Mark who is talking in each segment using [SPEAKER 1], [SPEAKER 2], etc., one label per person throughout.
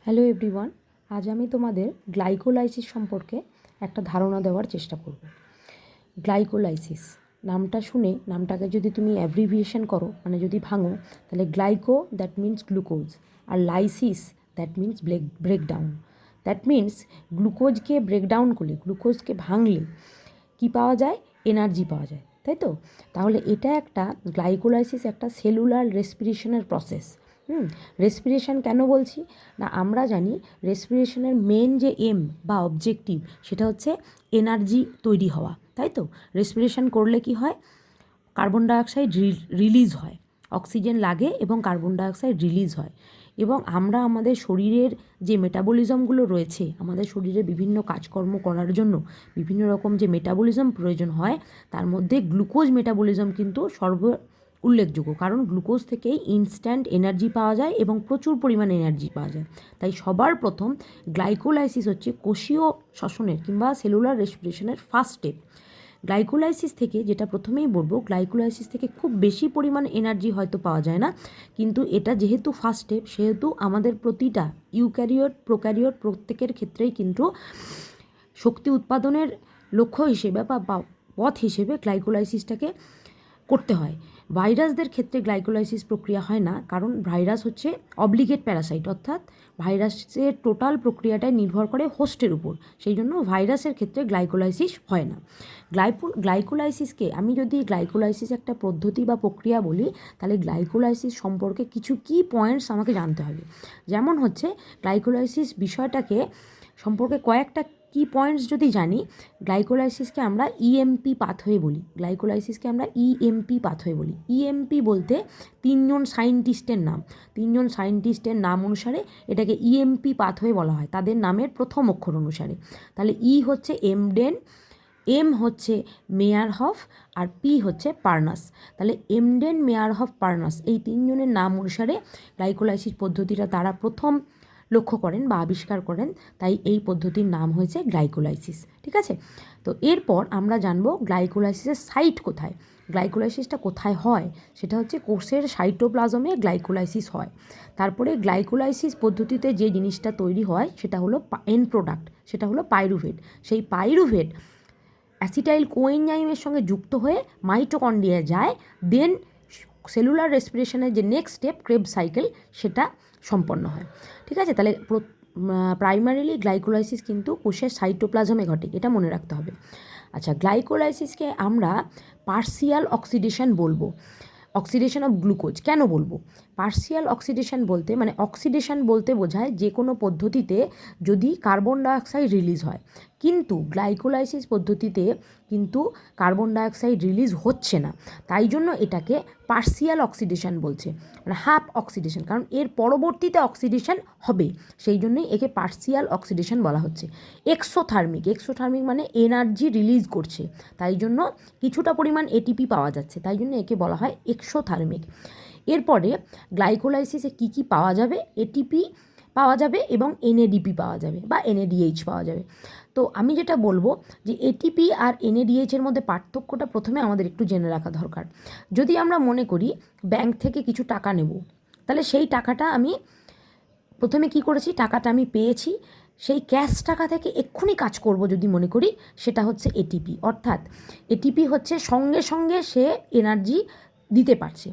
[SPEAKER 1] Hello everyone, আজ আমি তোমাদের গ্লাইকোলাইসিস সম্পর্কে একটা ধারণা দেওয়ার চেষ্টা করব। গ্লাইকোলাইসিস নামটা শুনে নামটাকে যদি তুমি অ্যাব্রিভিয়েশন করো, মানে যদি ভাঙো, তাহলে গ্লাইকো দ্যাট মিন্স গ্লুকোজ, আর lysis that means breakdown. That means গ্লুকোজকে ব্রেকডাউন করলে, গ্লুকোজকে ভাঙলে কী পাওয়া যায়? এনার্জি পাওয়া যায়, তাই তো? তাহলে এটা একটা গ্লাইকোলাইসিস একটা সেলুলার রেসপিরেশনের প্রসেস। রেসপিরেশন কেন বলছি না, আমরা জানি রেসপিরেশনের মেন যে এম বা অবজেক্টিভ সেটা হচ্ছে এনার্জি তৈরি হওয়া, তাই তো? রেসপিরেশন করলে কি হয়? কার্বন ডাইঅক্সাইড রিলিজ হয়, অক্সিজেন লাগে এবং কার্বন ডাইঅক্সাইড রিলিজ হয়, এবং আমরা আমাদের শরীরের যে মেটাবলিজমগুলো রয়েছে, আমাদের শরীরে বিভিন্ন কাজকর্ম করার জন্য বিভিন্ন রকম যে মেটাবলিজম প্রয়োজন হয়, তার মধ্যে গ্লুকোজ মেটাবলিজম কিন্তু উল্লেখযোগ্য, কারণ গ্লুকোজ থেকেই ইনস্ট্যান্ট এনার্জি পাওয়া যায় এবং প্রচুর পরিমাণে এনার্জি পাওয়া যায়। তাই সবার প্রথম গ্লাইকোলাইসিস হচ্ছে কোষীয় শ্বসনের কিংবা সেলুলার রেসপিরেশনের ফার্স্ট স্টেপ। গ্লাইকোলাইসিস থেকে যেটা প্রথমেই বলবো, গ্লাইকোলাইসিস থেকে খুব বেশি পরিমাণ এনার্জি হয়তো পাওয়া যায় না, কিন্তু এটা যেহেতু ফার্স্ট স্টেপ, সেহেতু আমাদের প্রতিটা ইউক্যারিওট প্রোক্যারিওট প্রত্যেকের ক্ষেত্রেই কিন্তু শক্তি উৎপাদনের লক্ষ্য হিসেবে বা পথ হিসেবে গ্লাইকোলাইসিসটাকে করতে হয়। ভাইরাসদের ক্ষেত্রে গ্লাইকোলাইসিস প্রক্রিয়া হয় না, কারণ ভাইরাস হচ্ছে অব্লিগেট প্যারাসাইট, অর্থাৎ ভাইরাসের টোটাল প্রক্রিয়াটাই নির্ভর করে হোস্টের উপর, সেই জন্য ভাইরাসের ক্ষেত্রে গ্লাইকোলাইসিস হয় না। গ্লাইকোলাইসিসকে আমি যদি গ্লাইকোলাইসিস একটা পদ্ধতি বা প্রক্রিয়া বলি, তাহলে গ্লাইকোলাইসিস সম্পর্কে কিছু কি পয়েন্টস আমাকে জানতে হবে। যেমন হচ্ছে গ্লাইকোলাইসিস বিষয়টাকে সম্পর্কে কয়েকটা কি পয়েন্টস যদি জানি, গ্লাইকোলাইসিসকে আমরা ইএমপি পাথওয়ে বলি। গ্লাইকোলাইসিসকে আমরা ইএমপি পাথওয়ে বলি। ইএমপি বলতে তিনজন সায়েন্টিস্টের নাম অনুসারে এটাকে ইএমপি পাথওয়ে বলা হয়, তাদের নামের প্রথম অক্ষর অনুসারে। তাহলে ই হচ্ছে এমডেন, এম হচ্ছে মেয়ারহফ, আর পি হচ্ছে পার্নাস। তাহলে এমডেন, মেয়ারহফ, পার্নাস এই তিনজনের নাম অনুসারে গ্লাইকোলাইসিস পদ্ধতিটা তারা প্রথম লক্ষ্য করেন বা আবিষ্কার করেন, তাই এই পদ্ধতির নাম হয়েছে গ্লাইকোলাইসিস। ঠিক আছে, তো এরপর আমরা জানবো গ্লাইকোলাইসিসের সাইট কোথায়। গ্লাইকোলাইসিসটা কোথায় হয়? সেটা হচ্ছে কোষের সাইটোপ্লাজমে গ্লাইকোলাইসিস হয়। তারপরে গ্লাইকোলাইসিস পদ্ধতিতে যে জিনিসটা তৈরি হয় সেটা হলো এন্ড প্রোডাক্ট, সেটা হলো পাইরুভেট। সেই পাইরুভেট অ্যাসিটাইল কোএনজাইমের সঙ্গে যুক্ত হয়ে মাইটোকন্ড্রিয়ায় যায়, দেন সেলুলার রেসপিরেশনের যে নেক্সট স্টেপ ক্রেব সাইকেল সেটা সম্পন্ন হয়। ঠিক আছে, তাহলে প্রাইমারিলি গ্লাইকোলাইসিস কিন্তু কোষের সাইটোপ্লাজমে ঘটে, এটা মনে রাখতে হবে। আচ্ছা, গ্লাইকোলাইসিসকে আমরা পার্সিয়াল অক্সিডেশন বলবো। অক্সিডেশন অফ গ্লুকোজ কেন বলবো? পার্সিয়াল অক্সিডেশন বলতে মানে অক্সিডেশন বলতে বোঝায় যে কোনো পদ্ধতিতে যদি কার্বন ডাইঅক্সাইড রিলিজ হয়, কিন্তু গ্লাইকোলাইসিস পদ্ধতিতে কিন্তু কার্বন ডাইঅক্সাইড রিলিজ হচ্ছে না, তাই জন্য এটাকে পার্সিয়াল অক্সিডেশন বলছে, মানে হাফ অক্সিডেশন, কারণ এর পরবর্তীতে অক্সিডেশন হবে, সেই জন্যই একে পার্সিয়াল অক্সিডেশন বলা হচ্ছে। এক্সোথার্মিক মানে এনার্জি রিলিজ করছে, তাই জন্য কিছুটা পরিমাণ এটিপি পাওয়া যাচ্ছে, তাই জন্য একে বলা হয় এক্সোথার্মিক। এরপরে গ্লাইকোলাইসিসে কী কী পাওয়া যাবে? এটিপি পাওয়া যাবে এবং এনএডিপি পাওয়া যাবে বা এনএডিএইচ পাওয়া যাবে। তো আমি যেটা বলবো যে এটিপি আর এনএডিএইচের মধ্যে পার্থক্যটা প্রথমে আমাদের একটু জেনে রাখা দরকার। যদি আমরা মনে করি ব্যাংক থেকে কিছু টাকা নেব, তাহলে সেই টাকাটা আমি প্রথমে কি করেছি, টাকাটা আমি পেয়েছি, সেই ক্যাশ টাকা থেকে এক্ষুনি কাজ করব যদি মনে করি, সেটা হচ্ছে এটিপি। অর্থাৎ এটিপি হচ্ছে সঙ্গে সঙ্গে সে এনার্জি দিতে পারছে,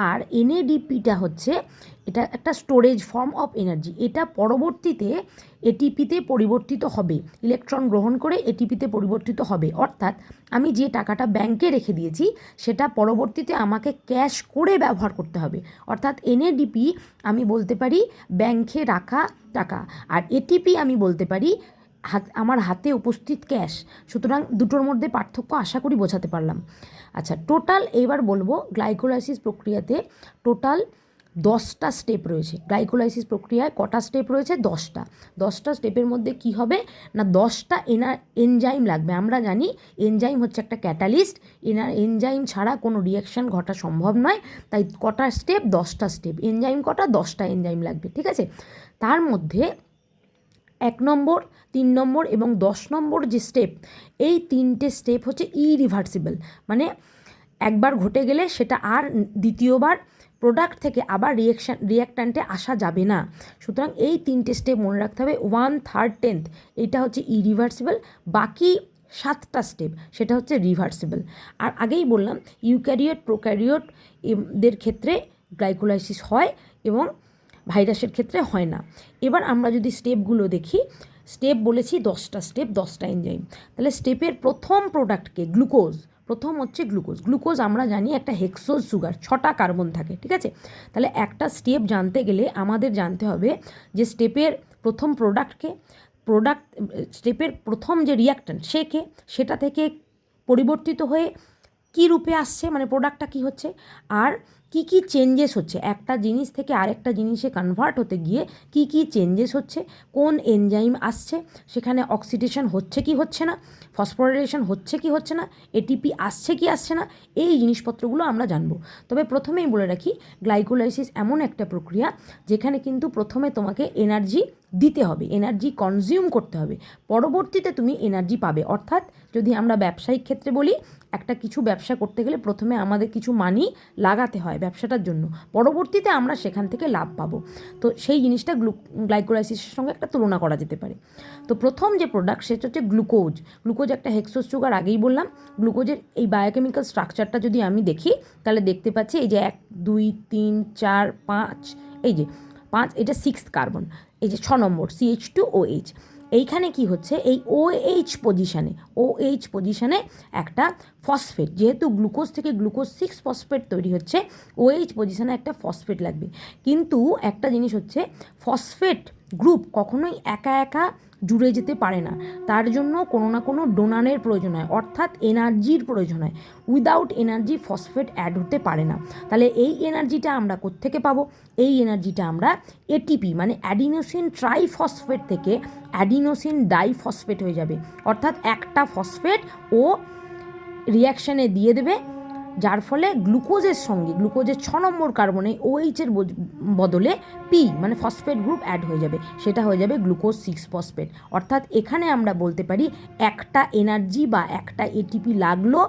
[SPEAKER 1] আর এনএডিপিটা হচ্ছে এটা একটা স্টোরেজ ফর্ম অফ এনার্জি, এটা পরবর্তীতে এটিপিতে পরিবর্তিত হবে, ইলেকট্রন গ্রহণ করে এটিপিতে পরিবর্তিত হবে। অর্থাৎ আমি যে টাকাটা ব্যাংকে রেখে দিয়েছি সেটা পরবর্তীতে আমাকে ক্যাশ করে ব্যবহার করতে হবে। অর্থাৎ এনএডিপি আমি বলতে পারি ব্যাংকে রাখা টাকা, আর এটিপি আমি বলতে পারি আমার হাতে উপস্থিত ক্যাশ। সুতরাং দুটোর মধ্যে পার্থক্য আশা করি বোঝাতে পারলাম। আচ্ছা, টোটাল এবার বলবো গ্লাইকোলাইসিস প্রক্রিয়াতে টোটাল 10টা স্টেপ রয়েছে। গ্লাইকোলাইসিস প্রক্রিয়ায় কটা স্টেপ রয়েছে? 10টা স্টেপের মধ্যে কি হবে না 10টা এনজাইম লাগবে। আমরা জানি এনজাইম হচ্ছে একটা ক্যাটালিস্ট, এনজাইম ছাড়া কোনো রিয়াকশান ঘটা সম্ভব নয়, তাই কটা স্টেপ? 10টা স্টেপ। এনজাইম কটা? 10টা এনজাইম লাগবে। ঠিক আছে, তার মধ্যে 1 নম্বর, 3 নম্বর এবং 10 নম্বর যে স্টেপ, এই 3টে স্টেপ হচ্ছে ইরিভার্সিবল, মানে একবার ঘটে গেলে সেটা আর দ্বিতীয়বার প্রোডাক্ট থেকে আবার রিয়াক্ট্যান্টে আসা যাবে না। সুতরাং এই 3টে স্টেপ মনে রাখতে হবে। 1/3 এইটা হচ্ছে ইরিভার্সিবল, বাকি 7টা স্টেপ সেটা হচ্ছে রিভার্সিবল। আর আগেই বললাম ইউক্যারিওট প্রোক্যারিওট দের ক্ষেত্রে গ্লাইকোলাইসিস হয় এবং ভাইরাসের ক্ষেত্রে হয় না। এবার আমরা যদি স্টেপগুলো দেখি, স্টেপ বলেছি 10টা স্টেপ, 10টা এনজাইম। তাহলে স্টেপের প্রথম প্রোডাক্টকে গ্লুকোজ, প্রথম হচ্ছে গ্লুকোজ। গ্লুকোজ আমরা জানি একটা হেক্সোজ সুগার, 6টা কার্বন থাকে, ঠিক আছে। তাহলে একটা স্টেপ জানতে গেলে আমাদের জানতে হবে যে স্টেপের প্রথম স্টেপের প্রথম যে রিয়াক্ট্যান্ট সেটা থেকে পরিবর্তিত হয়ে কী রূপে আসছে, মানে প্রোডাক্টটা কী হচ্ছে, আর কি চেঞ্জেস হচ্ছে একটা জিনিস থেকে আরেকটা জিনিসে কনভার্ট হতে গিয়ে কি চেঞ্জেস হচ্ছে, কোন এনজাইম আসছে, সেখানে অক্সিডেশন হচ্ছে কি হচ্ছে না, ফসফোরাইলেশন হচ্ছে কি হচ্ছে না, এটিপি আসছে কি আসছে না, এই জিনিসপত্রগুলো আমরা জানবো। তবে প্রথমেই বলে রাখি, গ্লাইকোলাইসিস এমন একটা প্রক্রিয়া যেখানে কিন্তু প্রথমে তোমাকে এনার্জি দিতে হবে, এনার্জি কনজিউম করতে হবে, পরবর্তীতে তুমি এনার্জি পাবে। অর্থাৎ যদি আমরা ব্যবসায়িক ক্ষেত্রে বলি, একটা কিছু ব্যবসা করতে গেলে প্রথমে আমাদের কিছু মানি লাগাতে হয় ব্যবসাটার জন্য, পরবর্তীতে আমরা সেখান থেকে লাভ পাবো। তো সেই জিনিসটা গ্লাইকোলাইসিসের সঙ্গে একটা তুলনা করা যেতে পারে। তো প্রথম যে প্রোডাক্ট সেটা হচ্ছে গ্লুকোজ। গ্লুকোজ একটা হেক্সোজ সুগার, আগেই বললাম। গ্লুকোজের এই বায়োকেমিক্যাল স্ট্রাকচারটা যদি আমি দেখি তাহলে দেখতে পাচ্ছি এই যে 1 2 3 4 5, এই যে 5, এটা 6th কার্বন, এই যে 6 নম্বর CH2OH। এইখানে কি হচ্ছে, এই OH পজিশানে একটা ফসফেট, যেহেতু গ্লুকোজ থেকে গ্লুকোজ 6 ফসফেট তৈরি হচ্ছে, OH পজিশানে একটা ফসফেট লাগবে। কিন্তু একটা জিনিস হচ্ছে, ফসফেট গ্রুপ কখনোই একা একা জুড়ে যেতে পারে না, তার জন্য কোনো না কোনো ডোনারের প্রয়োজন হয়, অর্থাৎ এনার্জির প্রয়োজন হয়। উইদাউট এনার্জি ফসফেট অ্যাড হতে পারে না। তাহলে এই এনার্জিটা আমরা কোত্থেকে পাবো? এই এনার্জিটা আমরা এটিপি মানে অ্যাডিনোসিন ট্রাইফসফেট থেকে অ্যাডিনোসিন ডাইফসফেট হয়ে যাবে, অর্থাৎ একটা ফসফেট ও রিয়াকশানে দিয়ে দেবে, যার ফলে গ্লুকোজের 6 নম্বর কার্বনে OH-এর বদলে পি মানে ফসফেট গ্রুপ অ্যাড হয়ে যাবে, সেটা হয়ে যাবে গ্লুকোজ 6 ফসফেট। অর্থাৎ এখানে আমরা বলতে পারি একটা এনার্জি বা একটা এটিপি লাগলো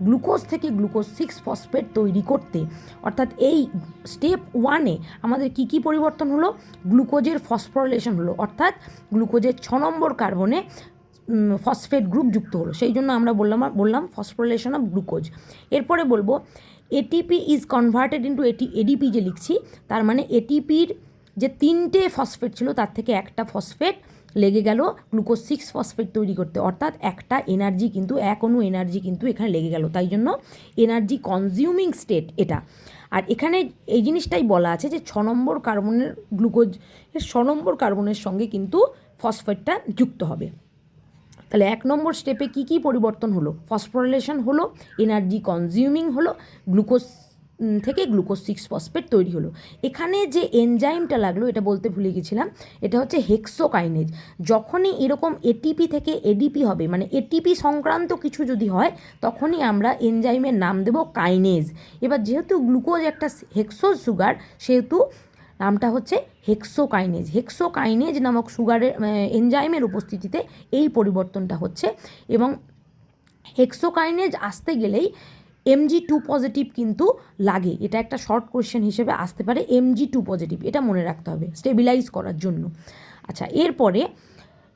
[SPEAKER 1] গ্লুকোজ থেকে গ্লুকোজ 6 ফসফেট তৈরি করতে। অর্থাৎ এই স্টেপ 1-এ আমাদের কি পরিবর্তন হলো? গ্লুকোজের ফসফোরাইলেশন হলো, অর্থাৎ গ্লুকোজের 6 নম্বর কার্বনে ফসফেট গ্রুপ যুক্ত হলো, সেই জন্য আমরা বললাম ফসফোরিলেশন অফ গ্লুকোজ। এরপরে বলবো ATP is converted into ADP, যে লিখছি তার মানে এটিপির যে 3টে ফসফেট ছিল তার থেকে একটা ফসফেট লেগে গেল গ্লুকোজ 6 ফসফেট তৈরি করতে, অর্থাৎ একটা এনার্জি কিন্তু, এক অণু এনার্জি কিন্তু এখানে লেগে গেল, তাই জন্য এনার্জি কনজিউমিং স্টেট এটা। আর এখানে এই জিনিসটাই বলা আছে যে 6 নম্বর কার্বনের গ্লুকোজের 6 নম্বর কার্বনের সঙ্গে কিন্তু ফসফেটটা যুক্ত হবে। তাহলে 1 নম্বর স্টেপে কি পরিবর্তন হলো? ফসফোরিলেশন হলো, এনার্জি কনজিউমিং হলো, গ্লুকোজ থেকে গ্লুকোজ 6 ফসফেট তৈরি হলো। এখানে যে এনজাইমটা লাগলো এটা বলতে ভুলে গেছিলাম, এটা হচ্ছে হেক্সোকাইনেজ। যখনই এরকম এটিপি থেকে এডিপি হবে, মানে এটিপি সংক্রান্ত কিছু যদি হয়, তখনই আমরা এনজাইমের নাম দেব কাইনেজ। এবার যেহেতু গ্লুকোজ একটা হেক্সোজ সুগার, সেহেতু নামটা হচ্ছে হেক্সোকাইনেজ নামক সুগারের এনজাইমের উপস্থিতিতে এই পরিবর্তনটা হচ্ছে। এবং হেক্সোকাইনেজ আসতে গেলেই Mg2 পজিটিভ কিন্তু লাগে, এটা একটা শর্ট কোয়েশ্চেন হিসেবে আসতে পারে। Mg2 পজিটিভ এটা মনে রাখতে হবে স্টেবিলাইজ করার জন্য। আচ্ছা, এরপরে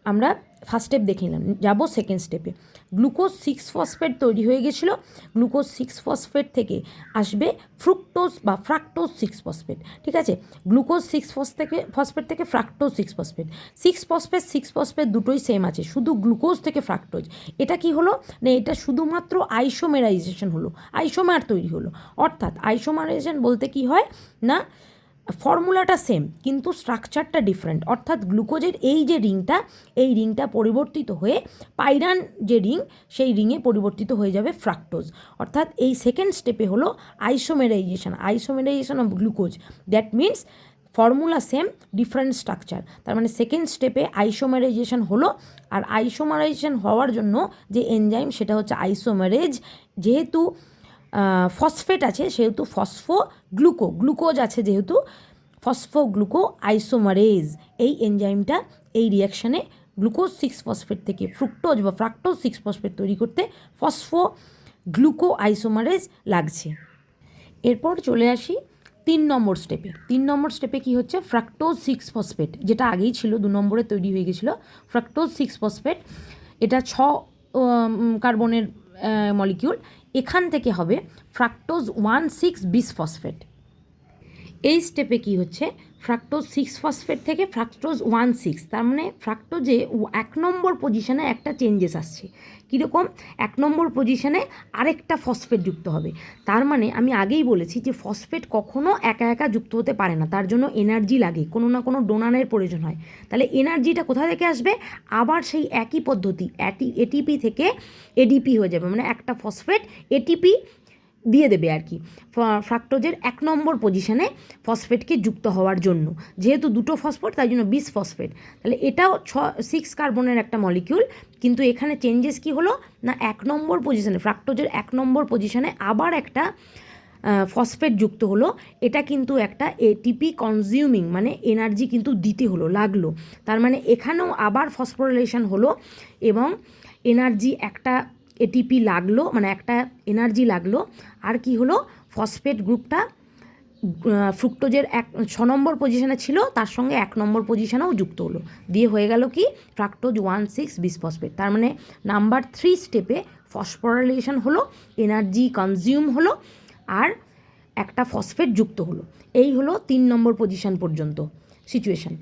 [SPEAKER 1] আমরা ফার্স্ট স্টেপ দেখে নিলাম, যাবো সেকেন্ড স্টেপে। গ্লুকোজ 6 ফসফেট তৈরি হয়ে গেছিলো, গ্লুকোজ 6 ফসফেট থেকে আসবে ফ্রুক্টোজ বা ফ্রাক্টোজ 6 ফসফেট, ঠিক আছে। গ্লুকোজ 6 ফসফেট থেকে ফ্রাক্টোজ 6 ফসফেট দুটোই সেম আছে, শুধু গ্লুকোজ থেকে ফ্রাক্টোজ। এটা কি হলো না, এটা শুধুমাত্র আইসোমেরাইজেশন হলো, আইসোমার তৈরি হলো। অর্থাৎ আইসোমারাইজেশন বলতে কি হয় না, ফর্মুলাটা সেম কিন্তু স্ট্রাকচারটা ডিফারেন্ট। অর্থাৎ গ্লুকোজের এই যে রিংটা পরিবর্তিত হয়ে পাইরান যে রিং, সেই রিংয়ে পরিবর্তিত হয়ে যাবে ফ্রাক্টোজ। অর্থাৎ এই সেকেন্ড স্টেপে হলো isomerization of glucose. That means formula same, different structure. তার মানে সেকেন্ড স্টেপে আইসোমেরাইজেশন হলো, আর আইসোমেরাইজেশন হওয়ার জন্য যে এনজাইম সেটা হচ্ছে আইসোমেরেজ। যেহেতু ফসফেট আছে সেহেতু গ্লুকোজ আছে যেহেতু ফসফোগ্লুকো আইসোমারেজ, এই এনজাইমটা এই রিয়াকশানে গ্লুকোজ 6 ফসফেট থেকে ফ্রুক্টোজ বা ফ্রাক্টোজ 6 ফসফেট তৈরি করতে ফসফোগ্লুকো আইসোমারেজ লাগছে। এরপর চলে আসি তিন নম্বর স্টেপে কি হচ্ছে, ফ্রাক্টোজ 6-ফসফেট, যেটা আগেই ছিল 2 নম্বরে তৈরি হয়ে গেছিলো ফ্রাক্টোজ 6-ফসফেট, এটা 6 কার্বনের মলিকিউল, এখান থেকে হবে ফ্রাক্টোজ 1,6-বিসফসফেট। এই স্টেপে কি হচ্ছে, ফ্রাক্টোজ 6-ফসফেট থেকে ফ্রাক্টোজ 1,6, তার মানে ফ্রাক্টোজে 1 নম্বর পজিশনে একটা চেঞ্জেস আসছে। কীরকম, 1 নম্বর পজিশনে আরেকটা ফসফেট যুক্ত হবে। তার মানে আমি আগেই বলেছি যে ফসফেট কখনো একা একা যুক্ত হতে পারে না, তার জন্য এনার্জি লাগে, কোনো না কোনো ডোনারের প্রয়োজন হয়। তাহলে এনার্জিটা কোথা থেকে আসবে, আবার সেই একই পদ্ধতি, এটিপি থেকে এডিপি হয়ে যাবে, মানে একটা ফসফেট এটিপি দিয়ে দেবে আর কি ফ্রাক্টোজের 1 নম্বর পজিশনে ফসফেটকে যুক্ত হওয়ার জন্য। যেহেতু দুটো ফসফেট তাই জন্য বিসফসফেট। তাহলে এটাও 6 কার্বনের একটা মলিকিউল, কিন্তু এখানে চেঞ্জেস কি হলো না, 1 নম্বর পজিশনে, ফ্রাক্টোজের 1 নম্বর পজিশনে আবার একটা ফসফেট যুক্ত হলো। এটা কিন্তু একটা এটিপি কনজিউমিং, মানে এনার্জি কিন্তু দিতে হলো, লাগলো। তার মানে এখানেও আবার ফসফোরিলেশন হলো এবং এনার্জি একটা এটিপি লাগলো, মানে একটা এনার্জি লাগলো। আর কি হলো, ফসফেট গ্রুপটা ফ্রুক্টোজের 6 নম্বর পজিশনে ছিল, তার সঙ্গে 1 নম্বর পজিশনেও যুক্ত হলো, দিয়ে হয়ে গেল কি ফ্রাক্টোজ 1,6-বিসফসফেট। তার মানে নাম্বার 3 স্টেপে ফসফোরিলেশন হলো, এনার্জি কনজিউম হলো, আর একটা ফসফেট যুক্ত হলো। এই হলো 3 নম্বর পজিশন পর্যন্ত সিচুয়েশান।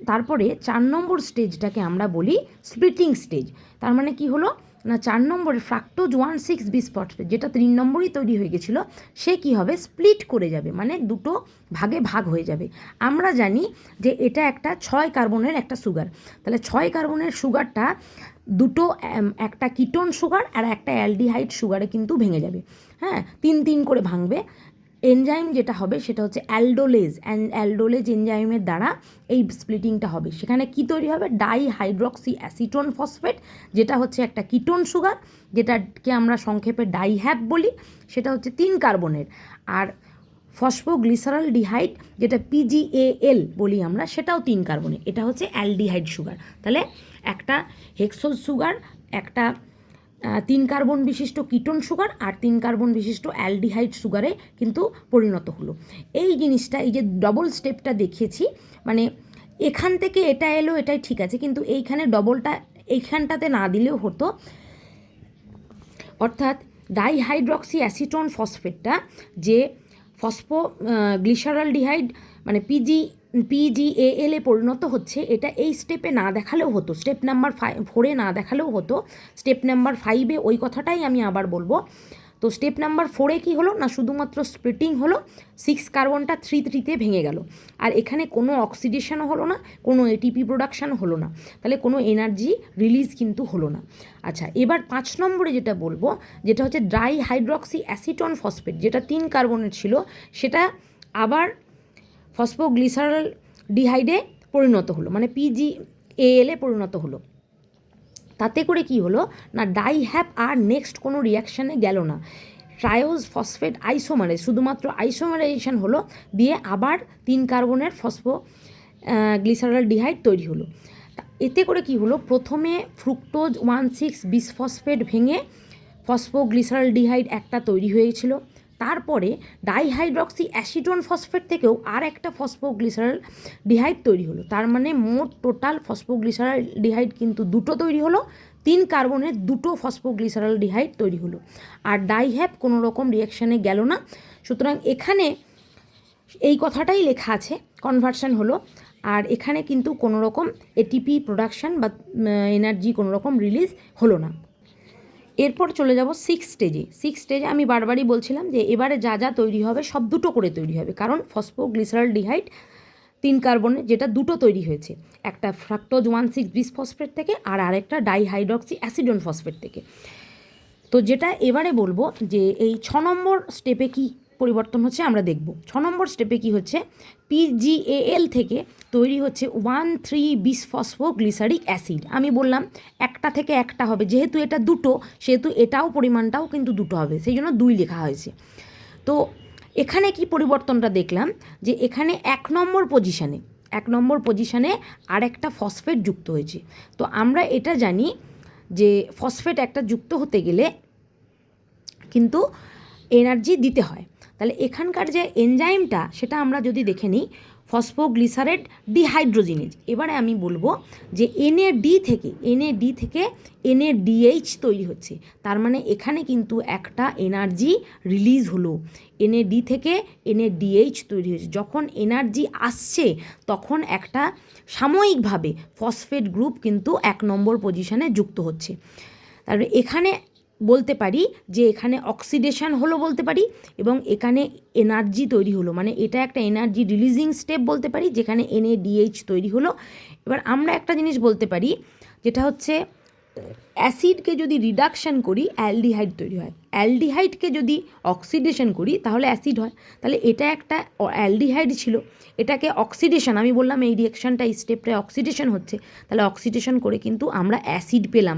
[SPEAKER 1] তারপরে 4 নম্বর স্টেজটাকে আমরা বলি স্প্লিটিং স্টেজ। তার মানে কি হলো না, 4 নম্বরে ফ্রাক্টোজ 1,6-বিসফসফেট, যেটা 3 নম্বরই তৈরি হয়ে গেছিলো, সে কি হবে, স্প্লিট করে যাবে, মানে দুটো ভাগে ভাগ হয়ে যাবে। আমরা জানি যে এটা একটা 6 কার্বনের একটা সুগার, তাহলে 6 কার্বনের সুগারটা দুটো, একটা কিটোন সুগার আর একটা অ্যালডিহাইড সুগারে কিন্তু ভেঙে যাবে। হ্যাঁ, 3 করে ভাঙবে। এনজাইম যেটা হবে সেটা হচ্ছে অ্যালডোলেজ, অ্যালডোলেজ এনজাইমের দ্বারা এই স্প্লিটিংটা হবে। সেখানে কি তৈরি হবে, ডাইহাইড্রক্সি অ্যাসিটোন ফসফেট, যেটা হচ্ছে একটা কিটোন সুগার, যেটাকে আমরা সংক্ষেপে ডাইহ্যাপ বলি, সেটা হচ্ছে 3 কার্বনের। আর ফসফোগ্লিসারল ডিহাইড, যেটা PGAL বলি আমরা, সেটাও 3 কার্বনের, এটা হচ্ছে অ্যালডিহাইড সুগার। তাহলে একটা হেক্সোজ সুগার, একটা 3 কার্বন বিশিষ্ট কিটোন সুগার আর 3 কার্বন বিশিষ্ট অ্যালডিহাইড সুগারে কিন্তু পরিণত হলো। এই জিনিসটা, এই যে ডবল স্টেপটা দেখিয়েছি, মানে এখান থেকে এটা এলো, এটাই ঠিক আছে, কিন্তু এইখানে ডবলটা এইখানটাতে না দিলেও হতো। অর্থাৎ ডাইহাইড্রক্সি অ্যাসিটোন ফসফেটটা যে গ্লিসারলডিহাইড মানে PGAL পরিণত হচ্ছে, এটা এই স্টেপে না দেখালেও হতো, স্টেপ নাম্বার 4-এ না দেখালেও হতো, স্টেপ নাম্বার 5-এ ওই কথাটাই আমি আবার বলবো। তো স্টেপ নাম্বার 4-এ কী হলো না, শুধুমাত্র স্প্লিটিং হলো, 6 কার্বনটা 3-3-তে ভেঙে গেল, আর এখানে কোনো অক্সিডেশনও হলো না, কোনো এটিপি প্রোডাকশান হলো না, তাহলে কোনো এনার্জি রিলিজ কিন্তু হলো না। আচ্ছা, এবার 5 নম্বরে যেটা বলবো, যেটা হচ্ছে ডাইহাইড্রক্সি অ্যাসিটোন ফসফেট, যেটা 3 কার্বনের ছিল, সেটা আবার ফসফোগ্লিসারল ডিহাইডে পরিণত হলো, মানে PGAL-এ পরিণত হলো। তাতে করে কি হলো না, ডাইহ্যাপ আর নেক্সট কোনো রিয়াকশানে গেল না, ট্রায়োজ ফসফেট আইসোমারেজ, শুধুমাত্র আইসোমারাইজেশন হলো, দিয়ে আবার 3 কার্বনের গ্লিসারল ডিহাইড তৈরি হলো। এতে করে কি হলো, প্রথমে ফ্রুক্টোজ 1,6-বিসফসফেট ভেঙে ফসফোগ্লিসারল ডিহাইড একটা তৈরি হয়েছিল, তারপরে ডাইহাইড্রক্সি অ্যাসিটোন ফসফেট থেকেও আর একটা ফসফোগ্লিসারল ডিহাইড তৈরি হলো। তার মানে মোট টোটাল ফসফোগ্লিসারল ডিহাইড কিন্তু 2টো তৈরি হলো, 3 কার্বনের 2টো ফসফোগ্লিসারল ডিহাইড তৈরি হলো, আর ডাইহ্যাপ কোনো রকম রিয়াকশানে গেল না। সুতরাং এখানে এই কথাটাই লেখা আছে, কনভার্সন হলো, আর এখানে কিন্তু কোনো রকম এটিপি প্রোডাকশান বা এনার্জি কোনো রকম রিলিজ হলো না। এরপর চলে যাব 6 স্টেজে। 6 স্টেজে আমি বারবারই বলছিলাম যে এবারে যা যা তৈরি হবে সব 2টো করে তৈরি হবে, কারণ ফসফোগ্লিসারল ডিহাইড 3 কার্বনের যেটা 2টো তৈরি হয়েছে, একটা ফ্রাক্টোজ 1,6-বিসফসফেট থেকে আর আরেকটা ডাইহাইড্রক্সি অ্যাসিডোন ফসফেট থেকে। তো যেটা এবারে বলবো যে এই 6 নম্বর স্টেপে কি পরিবর্তন হচ্ছে আমরা দেখব। 6 নম্বর স্টেপে কি হচ্ছে, PGAL থেকে তৈরি হচ্ছে 1,3-বিসফসফোগ্লিসারিক অ্যাসিড। আমি বললাম একটা থেকে একটা হবে, যেহেতু এটা 2টো সেহেতু এটাও পরিমাণটাও কিন্তু 2টো হবে, সেই জন্য 2 লেখা হয়েছে। তো এখানে কি পরিবর্তনটা দেখলাম যে এখানে 1 নম্বর পজিশানে আর একটা ফসফেট যুক্ত হয়েছে। তো আমরা এটা জানি যে ফসফেট একটা যুক্ত হতে গেলে কিন্তু এনার্জি দিতে হয়। তাহলে এখানকার যে এনজাইমটা সেটা আমরা যদি দেখে নিই, ফসফোগ্লিসারেট ডিহাইড্রোজিনেজ। এবারে আমি বলবো যে NAD থেকে NADH তৈরি হচ্ছে, তার মানে এখানে কিন্তু একটা এনার্জি রিলিজ হলো, NAD থেকে NADH তৈরি হয়েছে। যখন এনার্জি আসছে তখন একটা সাময়িকভাবে ফসফেট গ্রুপ কিন্তু 1 নম্বর পজিশনে যুক্ত হচ্ছে। তারপরে এখানে বলতে পারি যে এখানে অক্সিডেশন হলো বলতে পারি, এবং এখানে এনার্জি তৈরি হলো, মানে এটা একটা এনার্জি রিলিজিং স্টেপ বলতে পারি, যেখানে NADH তৈরি হলো। এবার আমরা একটা জিনিস বলতে পারি, যেটা হচ্ছে অ্যাসিডকে যদি রিডাকশান করি অ্যালডিহাইড তৈরি হয়, অ্যালডিহাইডকে যদি অক্সিডেশন করি তাহলে অ্যাসিড হয়। তাহলে এটা একটা অ্যালডিহাইড ছিল, এটাকে অক্সিডেশন, আমি বললাম এই রিয়াকশানটা এই স্টেপটা অক্সিডেশন হচ্ছে, তাহলে অক্সিডেশন করে কিন্তু আমরা অ্যাসিড পেলাম,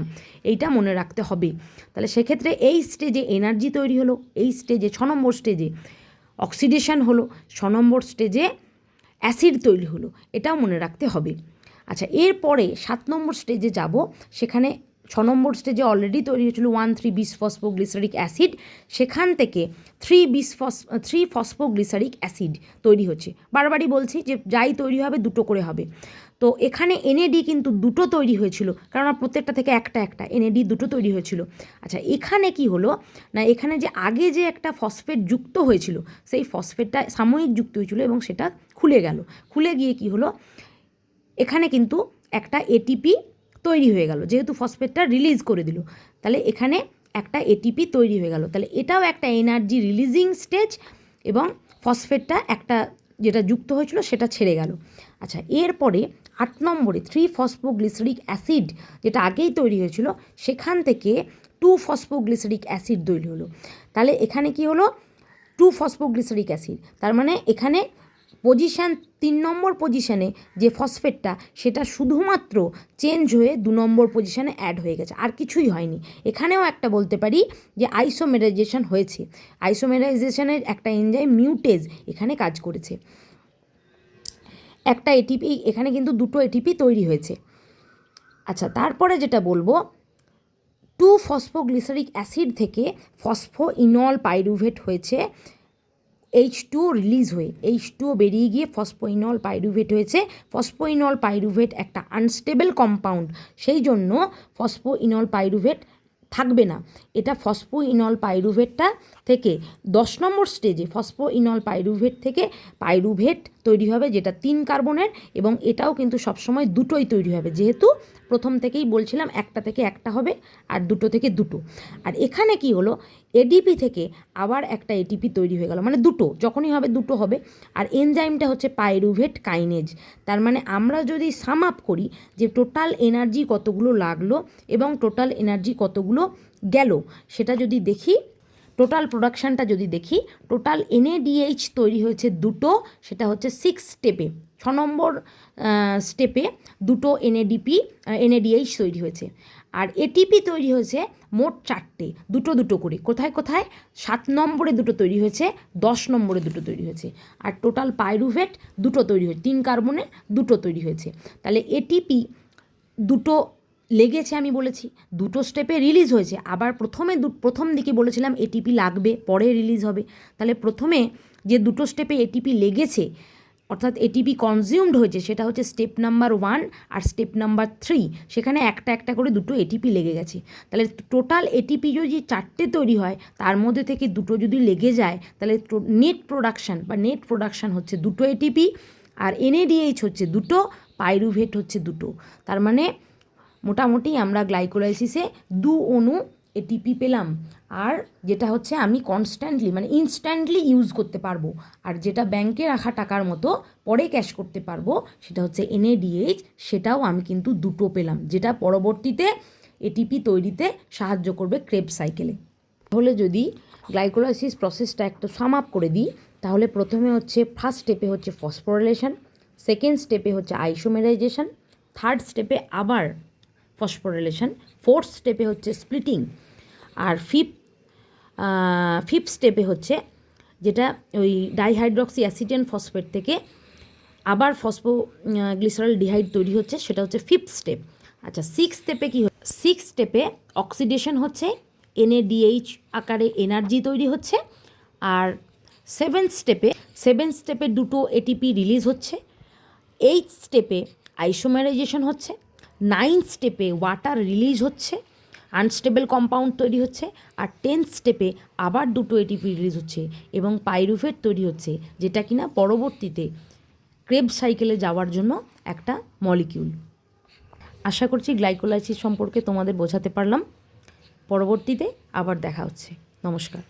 [SPEAKER 1] এইটা মনে রাখতে হবে। তাহলে সেক্ষেত্রে এই স্টেজে এনার্জি তৈরি হলো, এই স্টেজে 6 নম্বর স্টেজে অক্সিডেশন হলো, 6 নম্বর স্টেজে অ্যাসিড তৈরি হলো, এটাও মনে রাখতে হবে। আচ্ছা, এরপরে 7 নম্বর স্টেজে যাব, সেখানে 6 নম্বর স্টেজে অলরেডি তৈরি হয়েছিল 1,3-বিসফসফোগ্লিসারিক অ্যাসিড, সেখান থেকে 3-ফসফোগ্লিসারিক অ্যাসিড তৈরি হচ্ছে। বারবারই বলছি যে যাই তৈরি হবে দুটো করে হবে। তো এখানে NAD কিন্তু দুটো তৈরি হয়েছিল, কারণ প্রত্যেকটা থেকে একটা একটা NAD দুটো তৈরি হয়েছিল। আচ্ছা, এখানে কি হলো না, এখানে যে আগে যে একটা ফসফেট যুক্ত হয়েছিল সেই ফসফেটটা সাময়িক যুক্ত হয়েছিল এবং সেটা খুলে গেল, খুলে গিয়ে কি হলো, এখানে কিন্তু একটা ATP তৈরি হয়ে গেল, যেহেতু ফসফেটটা রিলিজ করে দিল, তাহলে এখানে একটা ATP তৈরি হয়ে গেল। তাহলে এটাও একটা এনার্জি রিলিজিং স্টেজ, এবং ফসফেটটা একটা যেটা যুক্ত হয়েছিল সেটা ছেড়ে গেল। আচ্ছা, এরপরে 8 নম্বরে 3-ফসফোগ্লিসারিক অ্যাসিড যেটা আগেই তৈরি হয়েছিল, সেখান থেকে 2-ফসফোগ্লিসারিক অ্যাসিড তৈরি হলো। তাহলে এখানে কি হলো, 2-ফসফোগ্লিসারিক অ্যাসিড, তার মানে এখানে পজিশান 3 নম্বর পজিশানে যে ফসফেটটা সেটা শুধুমাত্র চেঞ্জ হয়ে 2 নম্বর পজিশানে অ্যাড হয়ে গেছে, আর কিছুই হয়নি। এখানেও একটা বলতে পারি যে আইসোমেরাইজেশন হয়েছে, আইসোমেরাইজেশনের একটা এনজাইম মিউটেজ এখানে কাজ করেছে, একটা ATP এখানে কিন্তু দুটো ATP তৈরি হয়েছে। আচ্ছা, তারপরে যেটা বলবো, 2-ফসফোগ্লিসারিক অ্যাসিড থেকে ফসফোইনল পাইরুভেট হয়েছে, H2 রিলিজ হয়ে H2 বেরিয়ে গিয়ে ফসফোইনল পাইরুভেট হয়েছে। ফসফোইনল পাইরুভেট একটা আনস্টেবল কম্পাউন্ড, সেই জন্য ফসফোইনল পাইরুভেট থাকবে না। এটা ফসফোইনল পাইরুভেটটা থেকে 10 নম্বর স্টেজে ফসফোইনল পাইরুভেট থেকে পাইরুভেট তৈরি হবে, যেটা 3 কার্বনের, এবং এটাও কিন্তু সবসময় দুটোই তৈরি হবে, যেহেতু প্রথম থেকেই বলছিলাম একটা থেকে একটা হবে আর দুটো থেকে দুটো। আর এখানে কি হলো, ADP থেকে আবার একটা ATP তৈরি হয়ে গেল, মানে দুটো যখনই হবে দুটো হবে। আর এনজাইমটা হচ্ছে পাইরুভেট কাইনেজ। তার মানে আমরা যদি সাম আপ করি যে টোটাল এনার্জি কতগুলো লাগলো এবং টোটাল এনার্জি কতগুলো গেল, সেটা যদি দেখি, টোটাল প্রোডাকশানটা যদি দেখি, টোটাল NADH তৈরি হয়েছে দুটো, সেটা হচ্ছে 6 স্টেপে, 6 নম্বর স্টেপে দুটো NADH তৈরি হয়েছে। আর ATP তৈরি হয়েছে মোট 4টে, দুটো দুটো করে। কোথায় কোথায়? 7 নম্বরে দুটো তৈরি হয়েছে, 10 নম্বরে দুটো তৈরি হয়েছে। আর টোটাল পাইরুভেট দুটো তৈরি হয়েছে, 3 কার্বনের দুটো তৈরি হয়েছে। তাহলে ATP দুটো লেগেছে, আমি বলেছি দুটো স্টেপে রিলিজ হয়েছে। আবার প্রথম দিকে বলেছিলাম ATP লাগবে, পরে রিলিজ হবে। তাহলে প্রথমে যে দুটো স্টেপে ATP লেগেছে, অর্থাৎ ATP কনজিউমড হয়েছে, সেটা হচ্ছে স্টেপ নাম্বার 1 আর স্টেপ নাম্বার 3, সেখানে একটা একটা করে দুটো ATP লেগে গেছে। তাহলে টোটাল ATP যদি 4টে তৈরি হয়, তার মধ্যে থেকে দুটো যদি লেগে যায়, তাহলে নেট প্রোডাকশান হচ্ছে দুটো ATP, আর NADH হচ্ছে দুটো, পাইরুভেট হচ্ছে দুটো। তার মানে মোটামুটি আমরা গ্লাইকোলাইসিসে 2 অণু ATP পেলাম, আর যেটা হচ্ছে আমি কনস্ট্যান্টলি মানে ইনস্ট্যান্টলি ইউজ করতে পারবো, আর যেটা ব্যাংকে রাখা টাকার মতো পরে ক্যাশ করতে পারবো, সেটা হচ্ছে NADH, সেটাও আমি কিন্তু দুটো পেলাম, যেটা পরবর্তীতে ATP তৈরিতে সাহায্য করবে ক্রেবস সাইকেলে। তাহলে যদি গ্লাইকোলাইসিস প্রসেসটা একটু সাম আপ করে দিই, তাহলে প্রথমে হচ্ছে ফার্স্ট স্টেপে হচ্ছে ফসফোরিলেশন, সেকেন্ড স্টেপে হচ্ছে আইসোমেরাইজেশন, থার্ড স্টেপে আবার ফসফোরিলেশন, ফোর্থ স্টেপে হচ্ছে স্প্লিটিং, আর ফিফথ স্টেপে হচ্ছে যেটা ওই ডাইহাইড্রক্সি অ্যাসিটেন ফসফেট থেকে আবার গ্লিসারল ডিহাইড তৈরি হচ্ছে, সেটা হচ্ছে ফিফথ স্টেপ। আচ্ছা, সিক্স স্টেপে কী হচ্ছে? সিক্স স্টেপে অক্সিডেশন হচ্ছে, NADH আকারে এনার্জি তৈরি হচ্ছে, আর সেভেন স্টেপে দুটো এটিপি রিলিজ হচ্ছে, 8 স্টেপে আইসোমারাইজেশন হচ্ছে, 9 স্টেপে ওয়াটার রিলিজ হচ্ছে, আনস্টেবল কম্পাউন্ড তৈরি হচ্ছে, আর 10 স্টেপে আবার দুটো এটিপি রিলিজ হচ্ছে এবং পাইরুভেট তৈরি হচ্ছে, যেটা কিনা পরবর্তীতে ক্রেবস সাইকেলে যাওয়ার জন্য একটা মলিকিউল। আশা করছি গ্লাইকোলাইসিস সম্পর্কে তোমাদের বোঝাতে পারলাম। পরবর্তীতে আবার দেখা হচ্ছে। নমস্কার।